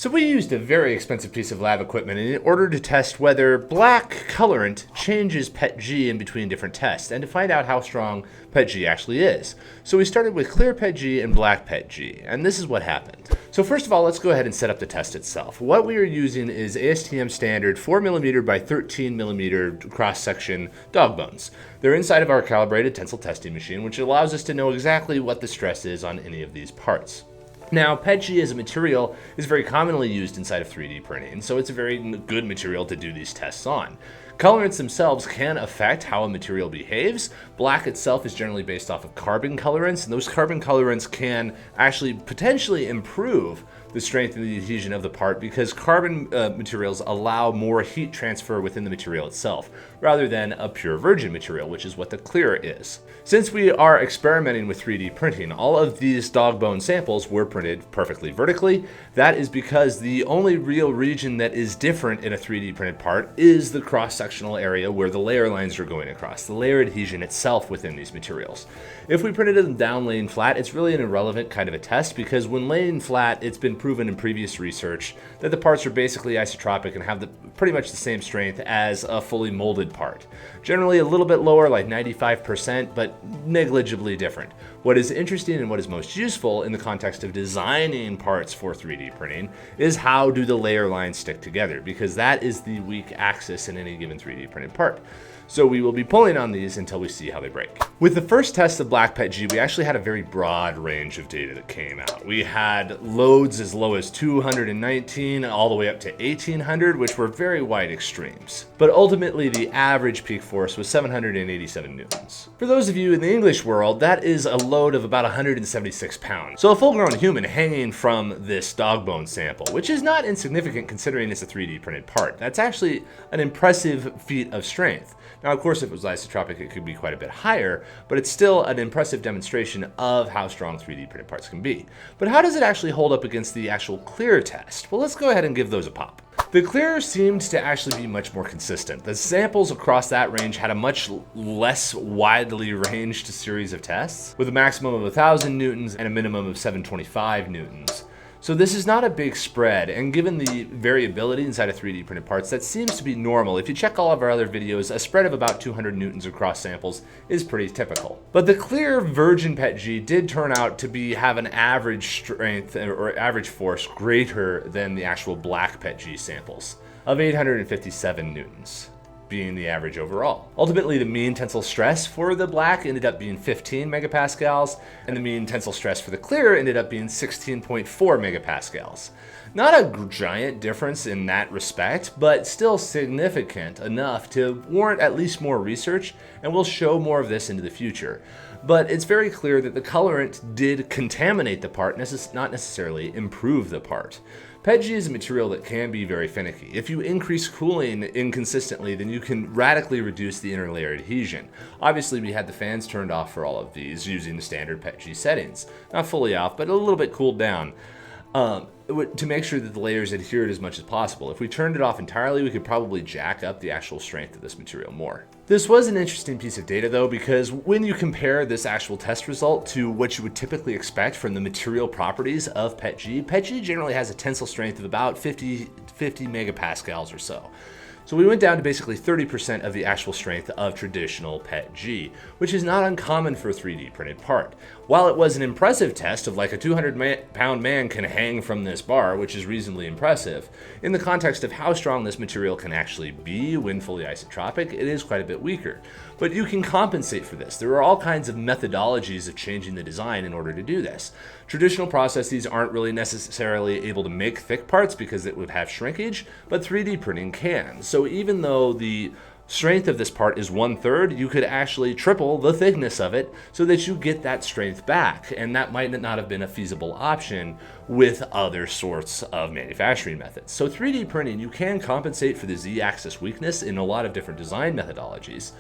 So we used a very expensive piece of lab equipment in order to test whether black colorant changes PETG in between different tests and to find out how strong PETG actually is. So we started with clear PETG and black PETG, and this is what happened. So first of all, let's go ahead and set up the test itself. What we are using is ASTM standard 4mm by 13mm cross-section dog bones. They're inside of our calibrated tensile testing machine, which allows us to know exactly what the stress is on any of these parts. Now, PETG as a material is very commonly used inside of 3D printing, so it's a very good material to do these tests on. Colorants themselves can affect how a material behaves. Black itself is generally based off of carbon colorants, and those carbon colorants can actually potentially improve the strength and the adhesion of the part because carbon materials allow more heat transfer within the material itself, rather than a pure virgin material, which is what the clear is. Since we are experimenting with 3D printing, all of these dog bone samples were printed perfectly vertically. That is because the only real region that is different in a 3D printed part is the cross-sectional area where the layer lines are going across, the layer adhesion itself within these materials. If we printed them down laying flat, it's really an irrelevant kind of a test because when laying flat, it's been proven in previous research that the parts are basically isotropic and have pretty much the same strength as a fully molded part. Generally a little bit lower, like 95%, but negligibly different. What is interesting and what is most useful in the context of designing parts for 3D printing is how do the layer lines stick together, because that is the weak axis in any given 3D printed part. So we will be pulling on these until we see how they break. With the first test of black PETG, we actually had a very broad range of data that came out. We had loads as low as 219 all the way up to 1800, which were very wide extremes. But ultimately, the average peak force was 787 newtons. For those of you in the English world, that is a load of about 176 pounds. So a full-grown human hanging from this dog bone sample, which is not insignificant considering it's a 3D printed part. That's actually an impressive feat of strength. Now, of course, if it was isotropic, it could be quite a bit higher, but it's still an impressive demonstration of how strong 3D printed parts can be. But how does it actually hold up against the actual clear test? Well, let's go ahead and give those a pop. The clear seemed to actually be much more consistent. The samples across that range had a much less widely ranged series of tests, with a maximum of 1,000 newtons and a minimum of 725 newtons. So this is not a big spread, and given the variability inside of 3D printed parts, that seems to be normal. If you check all of our other videos, a spread of about 200 newtons across samples is pretty typical. But the clear virgin PETG did turn out to have an average strength or average force greater than the actual black PETG samples of 857 newtons. Being the average overall. Ultimately, the mean tensile stress for the black ended up being 15 megapascals, and the mean tensile stress for the clear ended up being 16.4 megapascals. Not a giant difference in that respect, but still significant enough to warrant at least more research, and we'll show more of this into the future. But it's very clear that the colorant did contaminate the part, not necessarily improve the part. PETG is a material that can be very finicky. If you increase cooling inconsistently, then you can radically reduce the inner layer adhesion. Obviously, we had the fans turned off for all of these using the standard PETG settings. Not fully off, but a little bit cooled down. To make sure that the layers adhered as much as possible. If we turned it off entirely, we could probably jack up the actual strength of this material more. This was an interesting piece of data though, because when you compare this actual test result to what you would typically expect from the material properties of PETG, PETG generally has a tensile strength of about 50 megapascals or so. So we went down to basically 30% of the actual strength of traditional PETG, which is not uncommon for a 3D printed part. While it was an impressive test of like a 200-pound man can hang from this bar, which is reasonably impressive, in the context of how strong this material can actually be when fully isotropic, it is quite a bit weaker. But you can compensate for this. There are all kinds of methodologies of changing the design in order to do this. Traditional processes aren't really necessarily able to make thick parts because it would have shrinkage, but 3D printing can. So even though the strength of this part is 1/3, you could actually triple the thickness of it so that you get that strength back, and that might not have been a feasible option with other sorts of manufacturing methods. So 3D printing, you can compensate for the Z-axis weakness in a lot of different design methodologies,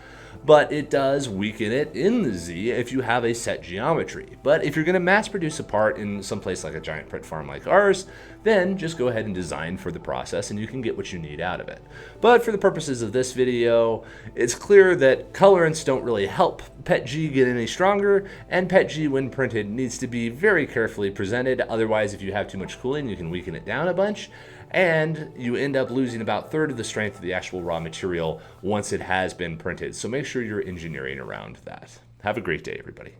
but it does weaken it in the Z if you have a set geometry. But if you're going to mass produce a part in some place like a giant print farm like ours, then just go ahead and design for the process and you can get what you need out of it. But for the purposes of this video, it's clear that colorants don't really help PETG get any stronger, and PETG when printed needs to be very carefully presented. Otherwise, if you have too much cooling, you can weaken it down a bunch, and you end up losing about a third of the strength of the actual raw material once it has been printed. So make sure you're engineering around that. Have a great day, everybody.